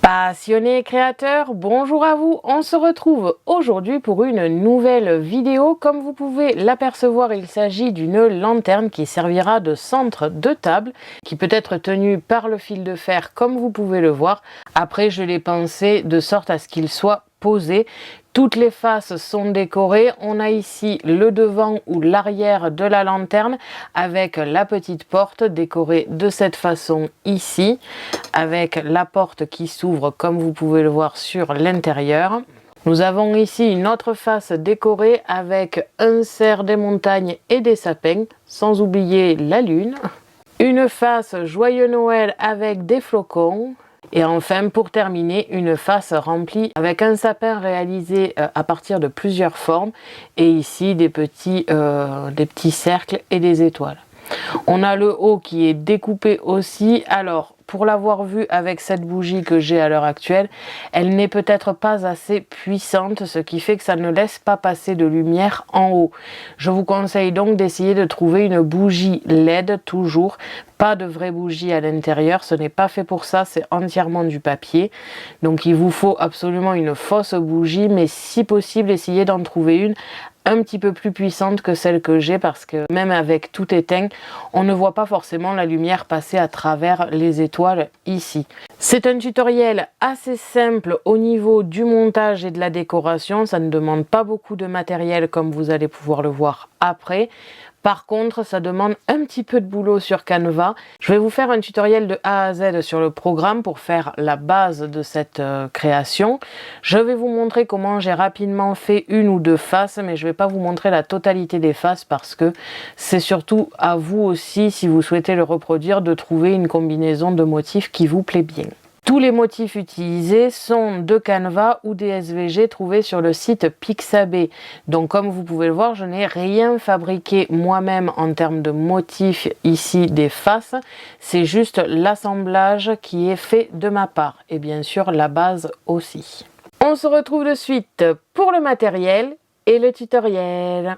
Passionnés créateurs, bonjour à vous, on se retrouve aujourd'hui pour une nouvelle vidéo. Comme vous pouvez l'apercevoir, il s'agit d'une lanterne qui servira de centre de table, qui peut être tenue par le fil de fer comme vous pouvez le voir. Après, je l'ai pensé de sorte à ce qu'il soit posé. Toutes les faces sont décorées. On a ici le devant ou l'arrière de la lanterne avec la petite porte décorée de cette façon ici, avec la porte qui s'ouvre comme vous pouvez le voir sur l'intérieur. Nous avons ici une autre face décorée avec un cerf des montagnes et des sapins, sans oublier la lune. Une face Joyeux Noël avec des flocons. Et enfin, pour terminer, une face remplie avec un sapin réalisé à partir de plusieurs formes et ici des petits cercles et des étoiles. On a le haut qui est découpé aussi. Alors, pour l'avoir vu avec cette bougie que j'ai à l'heure actuelle, elle n'est peut-être pas assez puissante, ce qui fait que ça ne laisse pas passer de lumière en haut. Je vous conseille donc d'essayer de trouver une bougie LED toujours. Pas de vraie bougie à l'intérieur, ce n'est pas fait pour ça, c'est entièrement du papier. Donc il vous faut absolument une fausse bougie, mais si possible, essayez d'en trouver une un petit peu plus puissante que celle que j'ai, parce que même avec tout éteint, on ne voit pas forcément la lumière passer à travers les étoiles ici. C'est un tutoriel assez simple au niveau du montage et de la décoration, ça ne demande pas beaucoup de matériel comme vous allez pouvoir le voir après. Par contre, ça demande un petit peu de boulot sur Canva. Je vais vous faire un tutoriel de A à Z sur le programme pour faire la base de cette création. Je vais vous montrer comment j'ai rapidement fait une ou deux faces, mais je ne vais pas vous montrer la totalité des faces parce que c'est surtout à vous aussi, si vous souhaitez le reproduire, de trouver une combinaison de motifs qui vous plaît bien. Tous les motifs utilisés sont de Canva ou des SVG trouvés sur le site Pixabay. Donc comme vous pouvez le voir, je n'ai rien fabriqué moi-même en termes de motifs ici des faces. C'est juste l'assemblage qui est fait de ma part. Et bien sûr la base aussi. On se retrouve de suite pour le matériel et le tutoriel.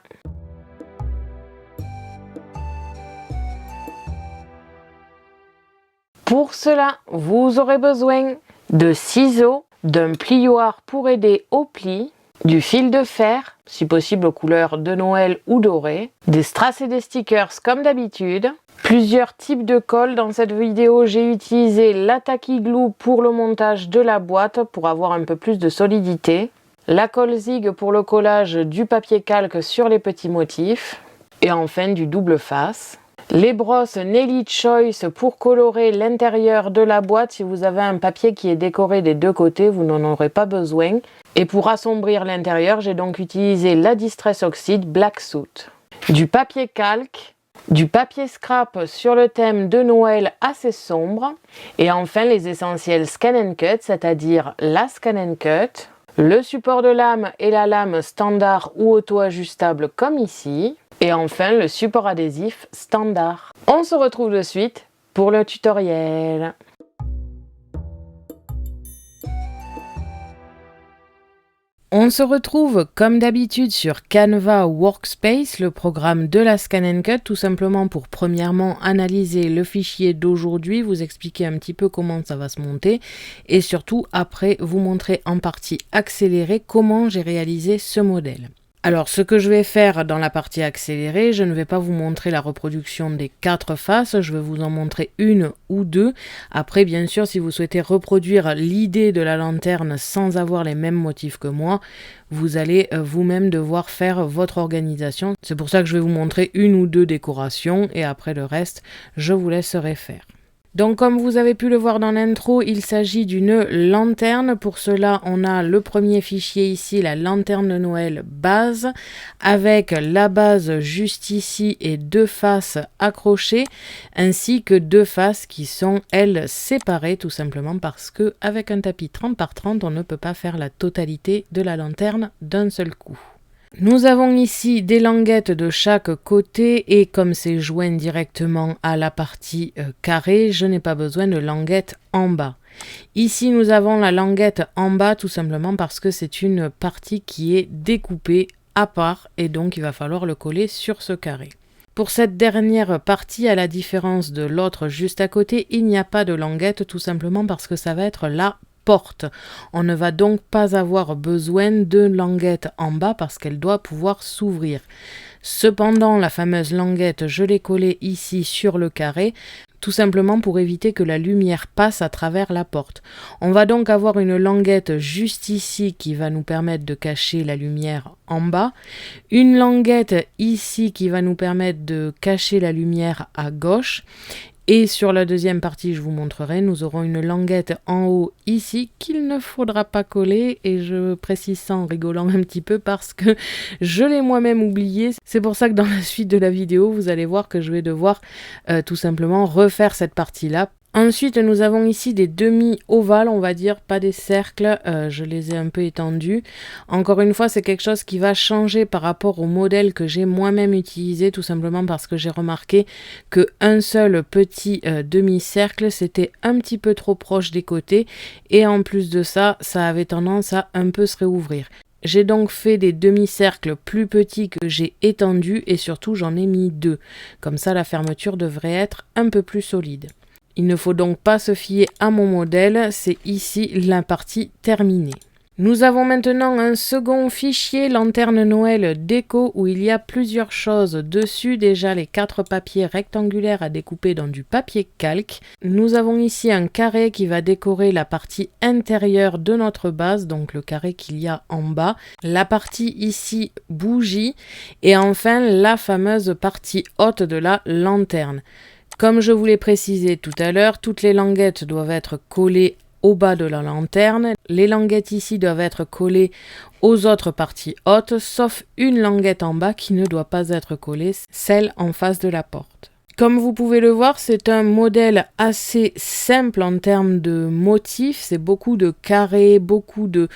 Pour cela, vous aurez besoin de ciseaux, d'un plioir pour aider au pli, du fil de fer, si possible aux couleurs de Noël ou doré, des strass et des stickers comme d'habitude, plusieurs types de colle. Dans cette vidéo, j'ai utilisé la Tacky Glue pour le montage de la boîte pour avoir un peu plus de solidité, la colle Zig pour le collage du papier calque sur les petits motifs, et enfin du double face. Les brosses Nelly Choice pour colorer l'intérieur de la boîte. Si vous avez un papier qui est décoré des deux côtés, vous n'en aurez pas besoin. Et pour assombrir l'intérieur, j'ai donc utilisé la Distress Oxide Black Soot. Du papier calque, du papier scrap sur le thème de Noël assez sombre. Et enfin les essentiels Scan & Cut, c'est-à-dire la Scan & Cut, le support de lame et la lame standard ou auto-ajustable comme ici. Et enfin, le support adhésif standard. On se retrouve de suite pour le tutoriel. On se retrouve comme d'habitude sur Canva Workspace, le programme de la Scan & Cut, tout simplement pour premièrement analyser le fichier d'aujourd'hui, vous expliquer un petit peu comment ça va se monter et surtout après vous montrer en partie accélérée comment j'ai réalisé ce modèle. Alors, ce que je vais faire dans la partie accélérée, je ne vais pas vous montrer la reproduction des 4 faces, je vais vous en montrer une ou deux. Après, bien sûr, si vous souhaitez reproduire l'idée de la lanterne sans avoir les mêmes motifs que moi, vous allez vous-même devoir faire votre organisation. C'est pour ça que je vais vous montrer une ou deux décorations et après le reste, je vous laisserai faire. Donc comme vous avez pu le voir dans l'intro, il s'agit d'une lanterne. Pour cela, on a le premier fichier ici, la lanterne de Noël base, avec la base juste ici et deux faces accrochées, ainsi que deux faces qui sont, elles, séparées, tout simplement parce que avec un tapis 30 par 30, on ne peut pas faire la totalité de la lanterne d'un seul coup. Nous avons ici des languettes de chaque côté et comme c'est joint directement à la partie carrée, je n'ai pas besoin de languettes en bas. Ici, nous avons la languette en bas tout simplement parce que c'est une partie qui est découpée à part et donc il va falloir le coller sur ce carré. Pour cette dernière partie, à la différence de l'autre juste à côté, il n'y a pas de languette tout simplement parce que ça va être la porte. On ne va donc pas avoir besoin de languette en bas parce qu'elle doit pouvoir s'ouvrir. Cependant, la fameuse languette, je l'ai collée ici sur le carré, tout simplement pour éviter que la lumière passe à travers la porte. On va donc avoir une languette juste ici qui va nous permettre de cacher la lumière en bas, une languette ici qui va nous permettre de cacher la lumière à gauche, et sur la deuxième partie, je vous montrerai, nous aurons une languette en haut ici qu'il ne faudra pas coller, et je précise ça en rigolant un petit peu parce que je l'ai moi-même oublié. C'est pour ça que dans la suite de la vidéo, vous allez voir que je vais devoir tout simplement refaire cette partie-là. Ensuite, nous avons ici des demi-ovales, on va dire, pas des cercles, je les ai un peu étendus. Encore une fois, c'est quelque chose qui va changer par rapport au modèle que j'ai moi-même utilisé, tout simplement parce que j'ai remarqué qu'un seul petit demi-cercle, c'était un petit peu trop proche des côtés, et en plus de ça, ça avait tendance à un peu se réouvrir. J'ai donc fait des demi-cercles plus petits que j'ai étendus, et surtout j'en ai mis 2. Comme ça, la fermeture devrait être un peu plus solide. Il ne faut donc pas se fier à mon modèle, c'est ici la partie terminée. Nous avons maintenant un second fichier lanterne Noël déco où il y a plusieurs choses dessus. Déjà les 4 papiers rectangulaires à découper dans du papier calque. Nous avons ici un carré qui va décorer la partie intérieure de notre base, donc le carré qu'il y a en bas. La partie ici bougie et enfin la fameuse partie haute de la lanterne. Comme je vous l'ai précisé tout à l'heure, toutes les languettes doivent être collées au bas de la lanterne. Les languettes ici doivent être collées aux autres parties hautes, sauf une languette en bas qui ne doit pas être collée, celle en face de la porte. Comme vous pouvez le voir, c'est un modèle assez simple en termes de motifs. C'est beaucoup de carrés, beaucoup de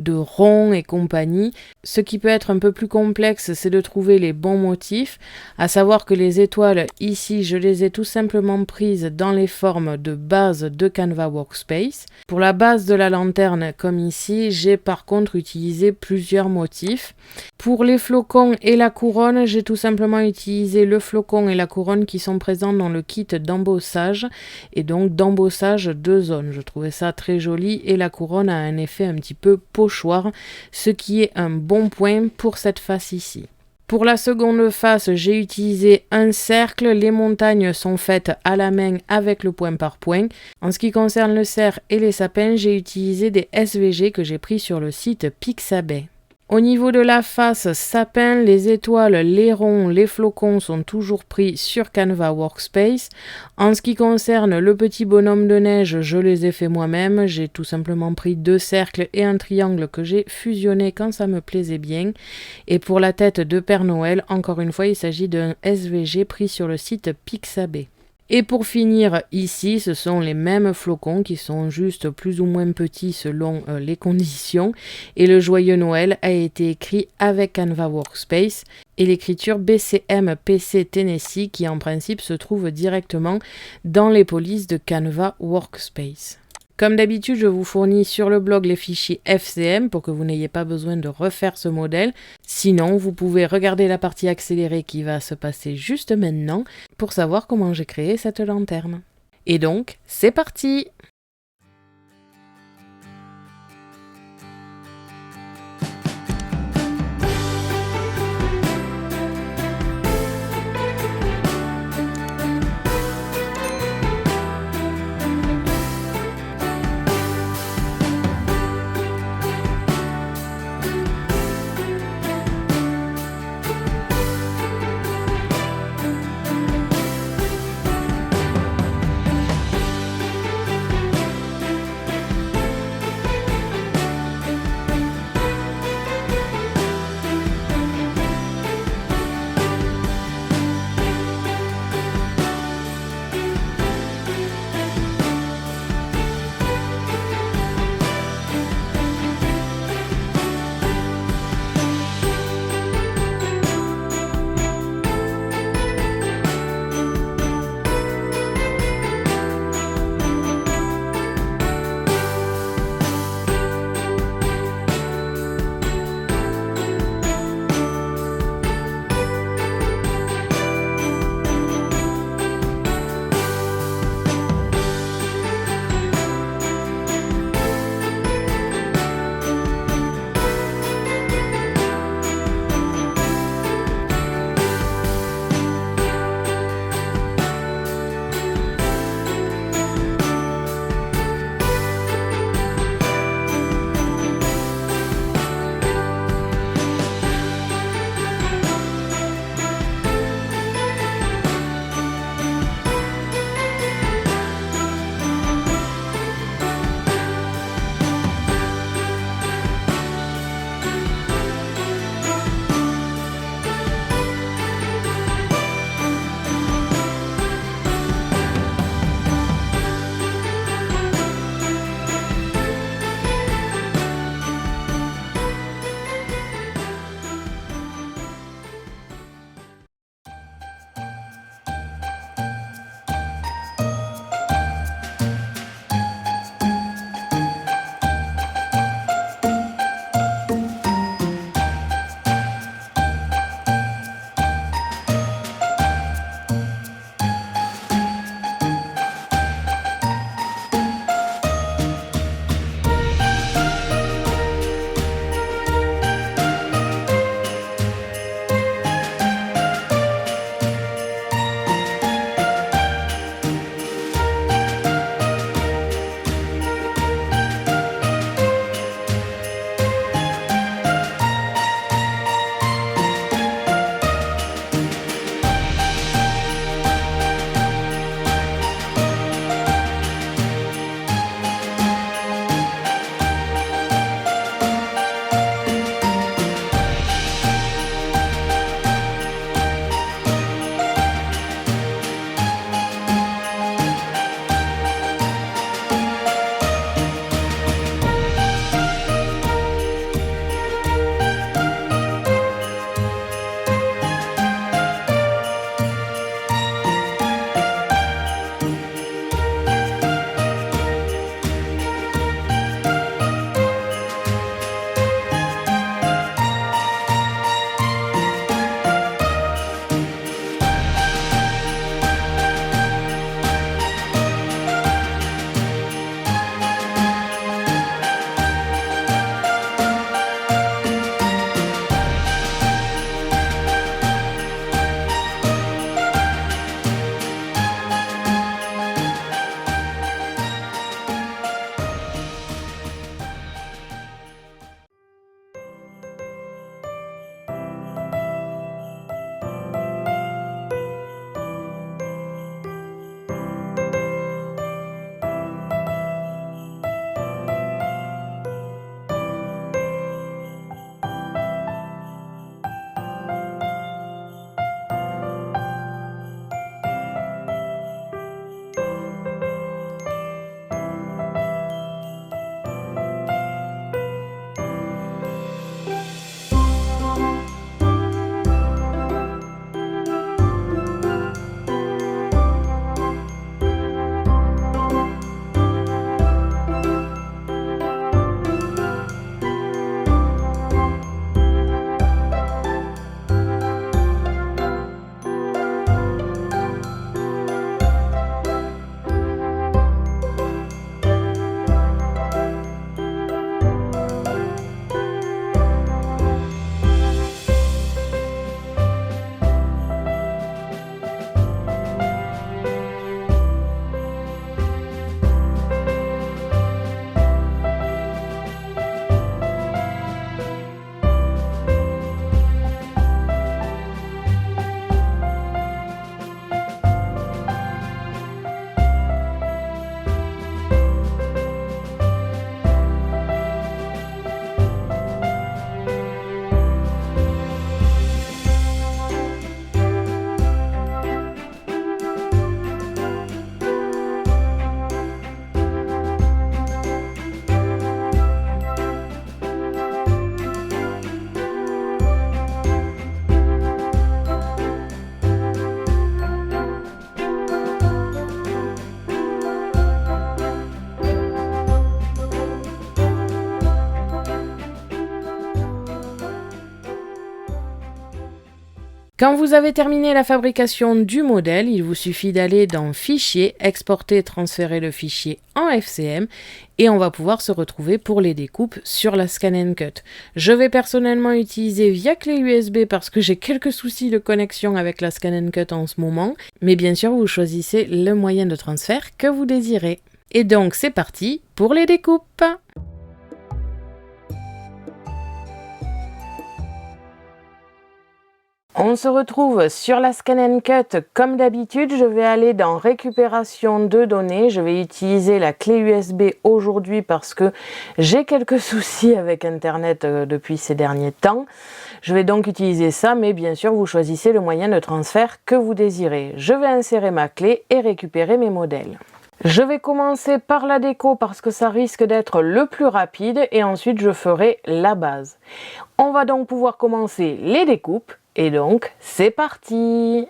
ronds et compagnie. Ce qui peut être un peu plus complexe, c'est de trouver les bons motifs. À savoir que les étoiles, ici, je les ai tout simplement prises dans les formes de base de Canva Workspace. Pour la base de la lanterne, comme ici, j'ai par contre utilisé plusieurs motifs. Pour les flocons et la couronne, j'ai tout simplement utilisé le flocon et la couronne qui sont présents dans le kit d'embossage et donc d'embossage de zone. Je trouvais ça très joli et la couronne a un effet un petit peu pochoir, ce qui est un bon point pour cette face ici. Pour la seconde face, j'ai utilisé un cercle. Les montagnes sont faites à la main avec le point par point. En ce qui concerne le cerf et les sapins, j'ai utilisé des SVG que j'ai pris sur le site Pixabay. Au niveau de la face sapin, les étoiles, les ronds, les flocons sont toujours pris sur Canva Workspace. En ce qui concerne le petit bonhomme de neige, je les ai fait moi-même. J'ai tout simplement pris 2 cercles et un triangle que j'ai fusionné quand ça me plaisait bien. Et pour la tête de Père Noël, encore une fois, il s'agit d'un SVG pris sur le site Pixabay. Et pour finir, ici, ce sont les mêmes flocons qui sont juste plus ou moins petits selon les conditions. Et le joyeux Noël a été écrit avec Canva Workspace et l'écriture BCM PC Tennessee qui en principe se trouve directement dans les polices de Canva Workspace. Comme d'habitude, je vous fournis sur le blog les fichiers FCM pour que vous n'ayez pas besoin de refaire ce modèle. Sinon, vous pouvez regarder la partie accélérée qui va se passer juste maintenant pour savoir comment j'ai créé cette lanterne. Et donc, c'est parti! Quand vous avez terminé la fabrication du modèle, il vous suffit d'aller dans Fichier, exporter, transférer le fichier en FCM et on va pouvoir se retrouver pour les découpes sur la Scan & Cut. Je vais personnellement utiliser via clé USB parce que j'ai quelques soucis de connexion avec la Scan & Cut en ce moment, mais bien sûr vous choisissez le moyen de transfert que vous désirez. Et donc c'est parti pour les découpes. On se retrouve sur la Scan & Cut comme d'habitude. Je vais aller dans récupération de données. Je vais utiliser la clé USB aujourd'hui parce que j'ai quelques soucis avec Internet depuis ces derniers temps. Je vais donc utiliser ça, mais bien sûr vous choisissez le moyen de transfert que vous désirez. Je vais insérer ma clé et récupérer mes modèles. Je vais commencer par la déco parce que ça risque d'être le plus rapide et ensuite je ferai la base. On va donc pouvoir commencer les découpes. Et donc, c'est parti!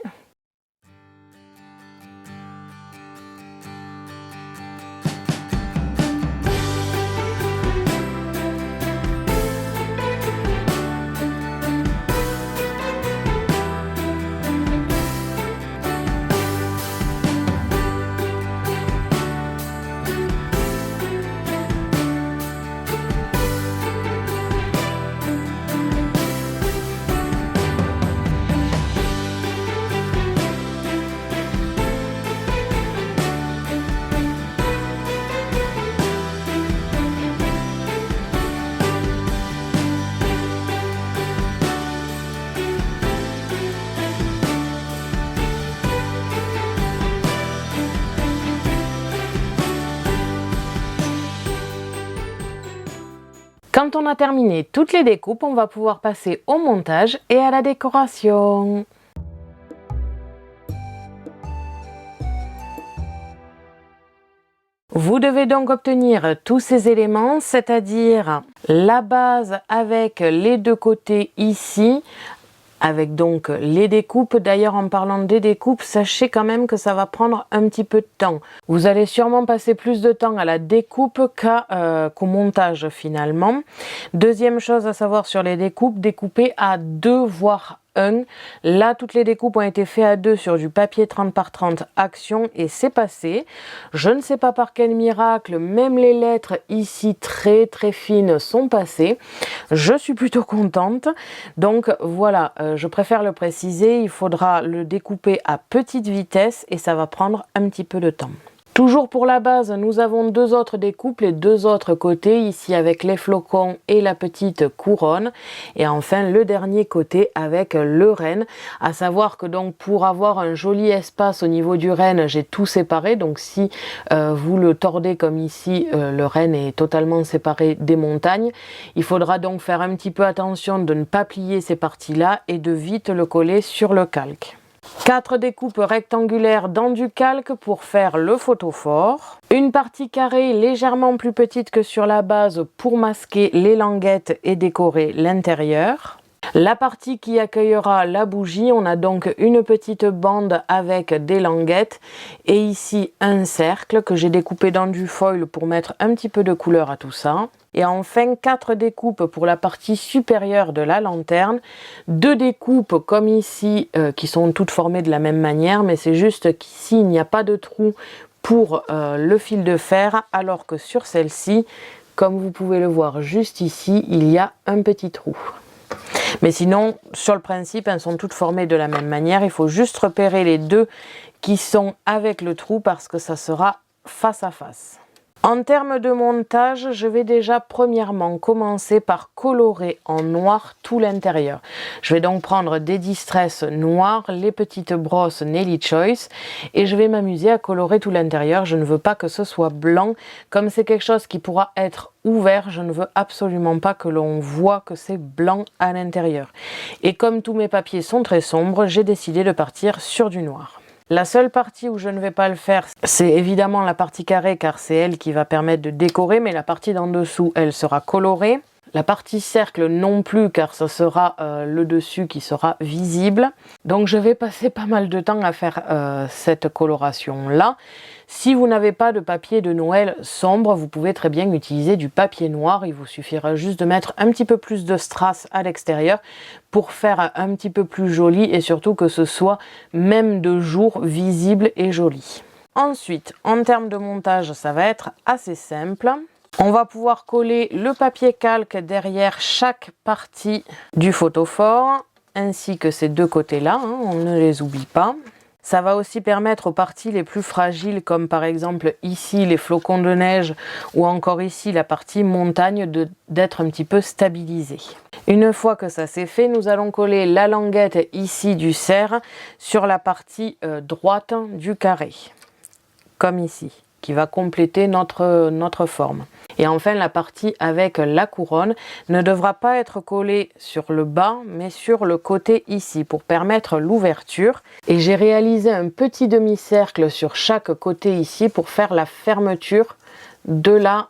Quand on a terminé toutes les découpes, on va pouvoir passer au montage et à la décoration. Vous devez donc obtenir tous ces éléments, c'est-à-dire la base avec les deux côtés ici, avec donc les découpes. D'ailleurs, en parlant des découpes, sachez quand même que ça va prendre un petit peu de temps. Vous allez sûrement passer plus de temps à la découpe qu'au montage finalement. Deuxième chose à savoir sur les découpes, découper à 2 voire 1. Là, toutes les découpes ont été faites à 2 sur du papier 30 par 30 Action et c'est passé. Je ne sais pas par quel miracle, même les lettres ici très fines sont passées. Je suis plutôt contente. Donc voilà, je préfère le préciser, il faudra le découper à petite vitesse et ça va prendre un petit peu de temps. Toujours pour la base, nous avons 2 autres découpes, les 2 autres côtés, ici avec les flocons et la petite couronne. Et enfin le dernier côté avec le renne. À savoir que donc pour avoir un joli espace au niveau du renne, j'ai tout séparé. Donc si vous le tordez comme ici, le renne est totalement séparé des montagnes. Il faudra donc faire un petit peu attention de ne pas plier ces parties-là et de vite le coller sur le calque. 4 découpes rectangulaires dans du calque pour faire le photophore. Une partie carrée légèrement plus petite que sur la base pour masquer les languettes et décorer l'intérieur. La partie qui accueillera la bougie, on a donc une petite bande avec des languettes et ici un cercle que j'ai découpé dans du foil pour mettre un petit peu de couleur à tout ça. Et enfin 4 découpes pour la partie supérieure de la lanterne, 2 découpes comme ici qui sont toutes formées de la même manière, mais c'est juste qu'ici il n'y a pas de trou pour le fil de fer, alors que sur celle-ci, comme vous pouvez le voir juste ici, il y a un petit trou. Mais sinon, sur le principe, elles sont toutes formées de la même manière. Il faut juste repérer les 2 qui sont avec le trou parce que ça sera face à face. En termes de montage, je vais déjà premièrement commencer par colorer en noir tout l'intérieur. Je vais donc prendre des Distress noirs, les petites brosses Nelly Choice et je vais m'amuser à colorer tout l'intérieur. Je ne veux pas que ce soit blanc. Comme c'est quelque chose qui pourra être ouvert, je ne veux absolument pas que l'on voit que c'est blanc à l'intérieur. Et comme tous mes papiers sont très sombres, j'ai décidé de partir sur du noir. La seule partie où je ne vais pas le faire, c'est évidemment la partie carrée car c'est elle qui va permettre de décorer, mais la partie d'en dessous, elle sera colorée. La partie cercle non plus, car ce sera le dessus qui sera visible. Donc je vais passer pas mal de temps à faire cette coloration là. Si vous n'avez pas de papier de Noël sombre, vous pouvez très bien utiliser du papier noir. Il vous suffira juste de mettre un petit peu plus de strass à l'extérieur pour faire un petit peu plus joli et surtout que ce soit même de jour visible et joli. Ensuite, en termes de montage, ça va être assez simple. On va pouvoir coller le papier calque derrière chaque partie du photophore, ainsi que ces deux côtés-là, hein, on ne les oublie pas. Ça va aussi permettre aux parties les plus fragiles, comme par exemple ici les flocons de neige ou encore ici la partie montagne, d'être un petit peu stabilisées. Une fois que ça c'est fait, nous allons coller la languette ici du cerf sur la partie droite du carré, comme ici, qui va compléter notre forme. Et enfin, la partie avec la couronne ne devra pas être collée sur le bas, mais sur le côté ici, pour permettre l'ouverture. Et j'ai réalisé un petit demi-cercle sur chaque côté ici, pour faire la fermeture de la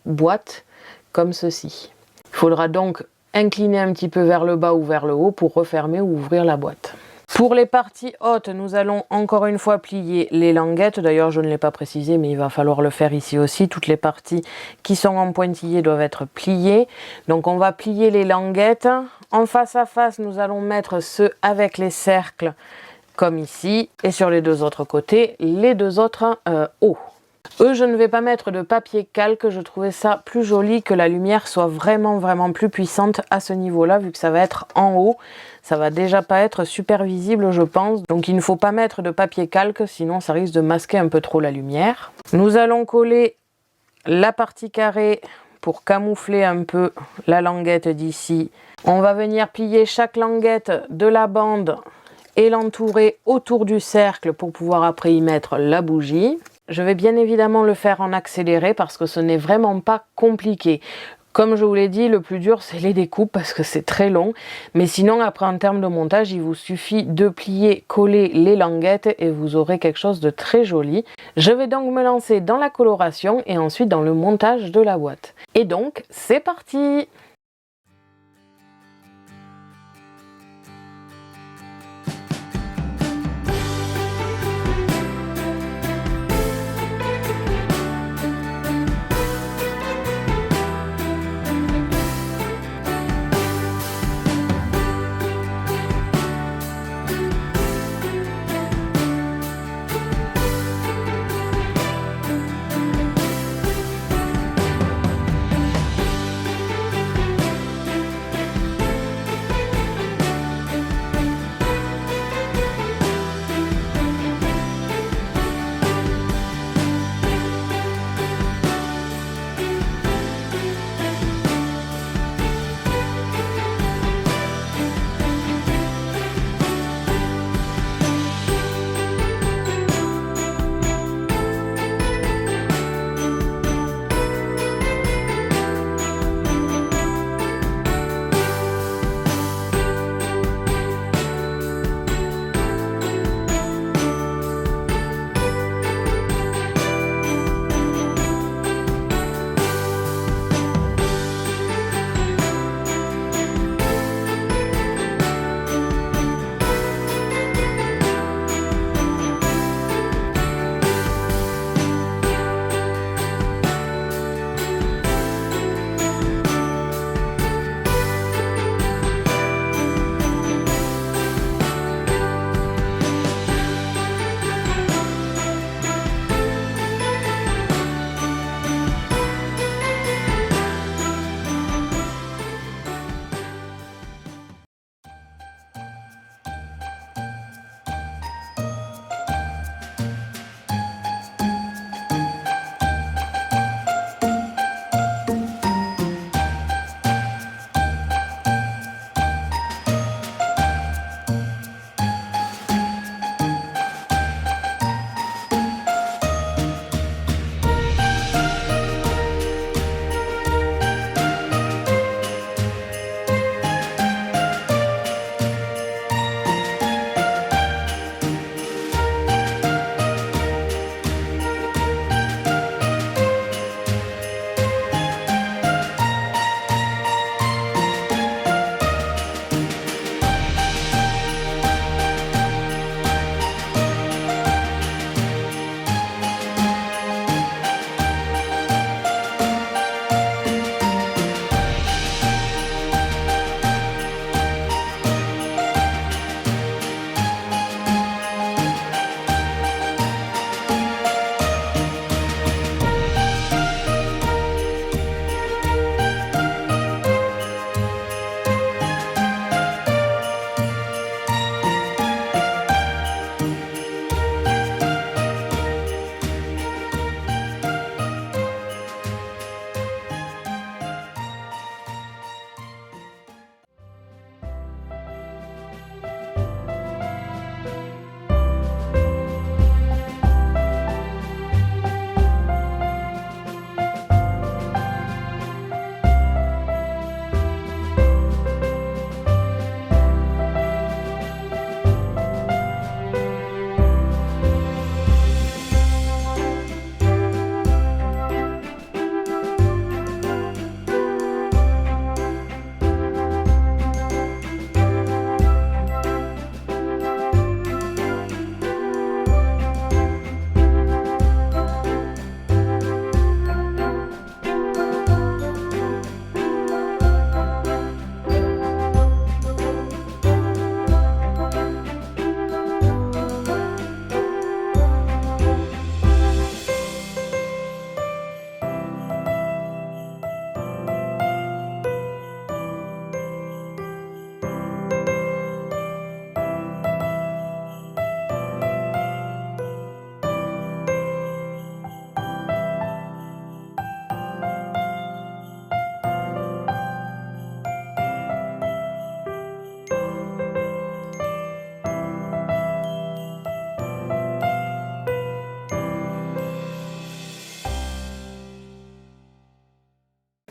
boîte, comme ceci. Il faudra donc incliner un petit peu vers le bas ou vers le haut, pour refermer ou ouvrir la boîte. Pour les parties hautes, nous allons encore une fois plier les languettes. D'ailleurs, je ne l'ai pas précisé, mais il va falloir le faire ici aussi. Toutes les parties qui sont en pointillé doivent être pliées. Donc, on va plier les languettes. En face à face, nous allons mettre ceux avec les cercles, comme ici. Et sur les deux autres côtés, les deux autres hauts. Eux, je ne vais pas mettre de papier calque, je trouvais ça plus joli que la lumière soit vraiment plus puissante à ce niveau-là, vu que ça va être en haut. Ça va déjà pas être super visible, je pense. Donc il ne faut pas mettre de papier calque, sinon ça risque de masquer un peu trop la lumière. Nous allons coller la partie carrée pour camoufler un peu la languette d'ici. On va venir plier chaque languette de la bande et l'entourer autour du cercle pour pouvoir après y mettre la bougie. Je vais bien évidemment le faire en accéléré parce que ce n'est vraiment pas compliqué. Comme je vous l'ai dit, le plus dur c'est les découpes parce que c'est très long. Mais sinon après en termes de montage, il vous suffit de plier, coller les languettes et vous aurez quelque chose de très joli. Je vais donc me lancer dans la coloration et ensuite dans le montage de la boîte. Et donc c'est parti!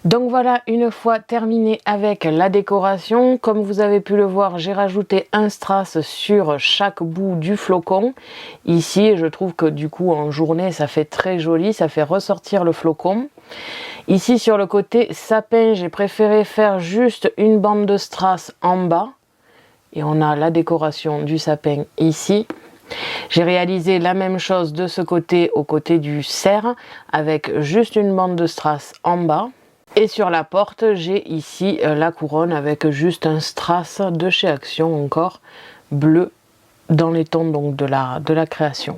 Donc voilà, une fois terminé avec la décoration, comme vous avez pu le voir, j'ai rajouté un strass sur chaque bout du flocon. Ici, je trouve que du coup en journée, ça fait très joli, ça fait ressortir le flocon. Ici sur le côté sapin, j'ai préféré faire juste une bande de strass en bas. Et on a la décoration du sapin ici. J'ai réalisé la même chose de ce côté, au côté du cerf, avec juste une bande de strass en bas. Et sur la porte, j'ai ici la couronne avec juste un strass de chez Action, encore bleu, dans les tons donc de la création.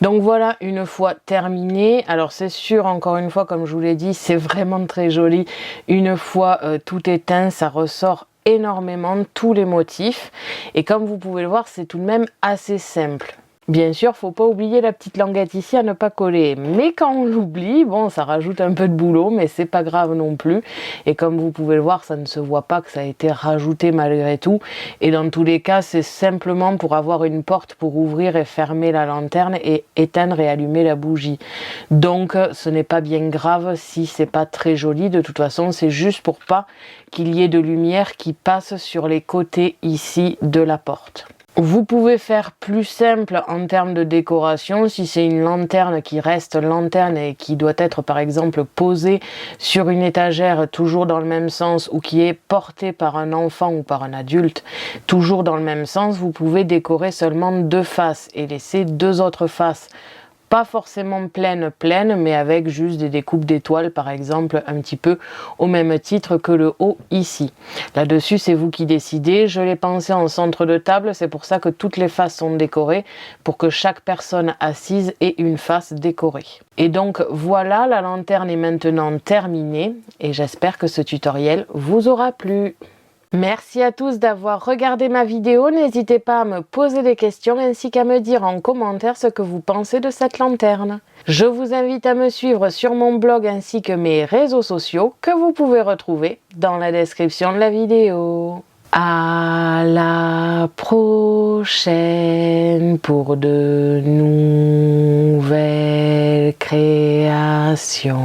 Donc voilà, une fois terminé, alors c'est sûr, encore une fois, comme je vous l'ai dit, c'est vraiment très joli. Une fois tout éteint, ça ressort énormément tous les motifs. Et comme vous pouvez le voir, c'est tout de même assez simple. Bien sûr, faut pas oublier la petite languette ici à ne pas coller. Mais quand on l'oublie, bon, ça rajoute un peu de boulot, mais c'est pas grave non plus. Et comme vous pouvez le voir, ça ne se voit pas que ça a été rajouté malgré tout. Et dans tous les cas, c'est simplement pour avoir une porte pour ouvrir et fermer la lanterne et éteindre et allumer la bougie. Donc, ce n'est pas bien grave si c'est pas très joli. De toute façon, c'est juste pour pas qu'il y ait de lumière qui passe sur les côtés ici de la porte. Vous pouvez faire plus simple en termes de décoration si c'est une lanterne qui reste lanterne et qui doit être par exemple posée sur une étagère toujours dans le même sens ou qui est portée par un enfant ou par un adulte toujours dans le même sens. Vous pouvez décorer seulement deux faces et laisser deux autres faces. Pas forcément pleine, mais avec juste des découpes d'étoiles par exemple, un petit peu au même titre que le haut ici. Là-dessus, c'est vous qui décidez. Je l'ai pensé en centre de table, c'est pour ça que toutes les faces sont décorées, pour que chaque personne assise ait une face décorée. Et donc voilà, la lanterne est maintenant terminée et j'espère que ce tutoriel vous aura plu. Merci à tous d'avoir regardé ma vidéo, n'hésitez pas à me poser des questions ainsi qu'à me dire en commentaire ce que vous pensez de cette lanterne. Je vous invite à me suivre sur mon blog ainsi que mes réseaux sociaux que vous pouvez retrouver dans la description de la vidéo. À la prochaine pour de nouvelles créations.